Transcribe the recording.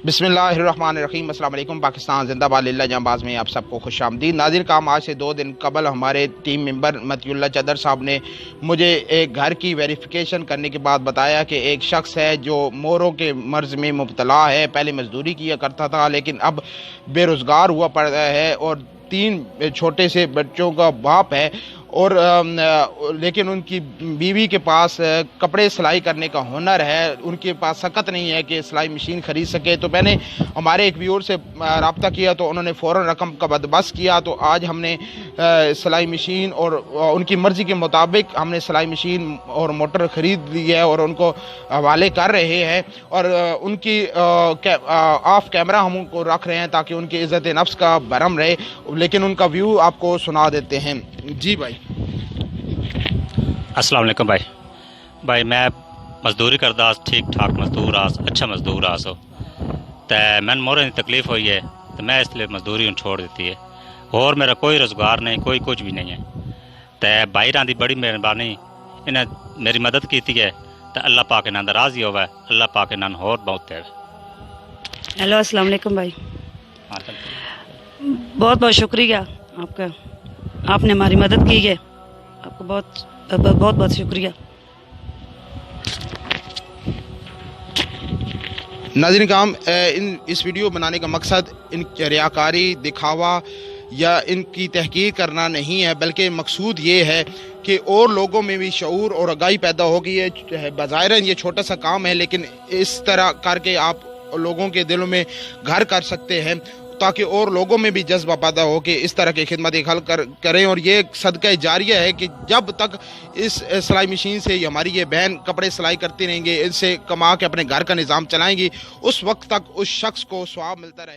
بسم اللہ الرحمن الرحیم۔ السلام علیکم پاکستان زندہ باد، اللہ جانباز میں آپ سب کو خوش آمدید۔ ناظرین کام آج سے 2 دن قبل ہمارے ٹیم ممبر متی اللہ چدر صاحب نے مجھے ایک گھر کی ویریفیکیشن کرنے کے بعد بتایا کہ ایک شخص ہے جو موروں کے مرض میں مبتلا ہے، پہلے مزدوری کیا کرتا تھا لیکن اب بے روزگار ہوا پڑا ہے اور 3 چھوٹے سے بچوں کا باپ ہے، اور لیکن ان کی بیوی کے پاس کپڑے سلائی کرنے کا ہنر ہے، ان کے پاس سکت نہیں ہے کہ سلائی مشین خرید سکے۔ تو میں نے ہمارے ایک ویور سے رابطہ کیا تو انہوں نے فوراً رقم کا بندوبست کیا، تو آج ہم نے سلائی مشین اور ان کی مرضی کے مطابق ہم نے سلائی مشین اور موٹر خرید لی ہے اور ان کو حوالے کر رہے ہیں، اور ان کی آف کیمرہ ہم ان کو رکھ رہے ہیں تاکہ ان کی عزت نفس کا بھرم رہے، لیکن ان کا ویو آپ کو سنا دیتے ہیں۔ جی بھائی، السلام علیکم بھائی میں مزدوری کردا ٹھیک ٹھاک مزدور آس، اچھا مزدور آس تو میں مورے تکلیف ہوئی ہے تو میں اس لیے مزدوری چھوڑ دیتی ہے، اور میرا کوئی روزگار نہیں، کوئی کچھ بھی نہیں ہے۔ تو بھائی ران دی بڑی مہربانی، انہیں میری مدد کیتی ہے تو اللہ پاک انہاں دا راضی ہوئے، اللہ پاک انہاں ہور بہت ہے۔ ہیلو السلام علیکم بھائی، بہت بہت شکریہ آپ کا، آپ نے ہماری مدد کی ہے، آپ کو بہت بہت بہت شکریہ۔ ناظرین کرام، اس ویڈیو بنانے کا مقصد ان کی ریاکاری، دکھاوا یا ان کی تحقیر کرنا نہیں ہے، بلکہ مقصود یہ ہے کہ اور لوگوں میں بھی شعور اور آگاہی پیدا ہوگی۔ یہ بظاہر یہ چھوٹا سا کام ہے لیکن اس طرح کر کے آپ لوگوں کے دلوں میں گھر کر سکتے ہیں تاکہ اور لوگوں میں بھی جذبہ پیدا ہو کہ اس طرح کی خدمت کریں، اور یہ صدقہ جاریہ ہے کہ جب تک اس سلائی مشین سے ہماری یہ بہن کپڑے سلائی کرتی رہیں گے، ان سے کما کے اپنے گھر کا نظام چلائیں گی، اس وقت تک اس شخص کو ثواب ملتا رہے۔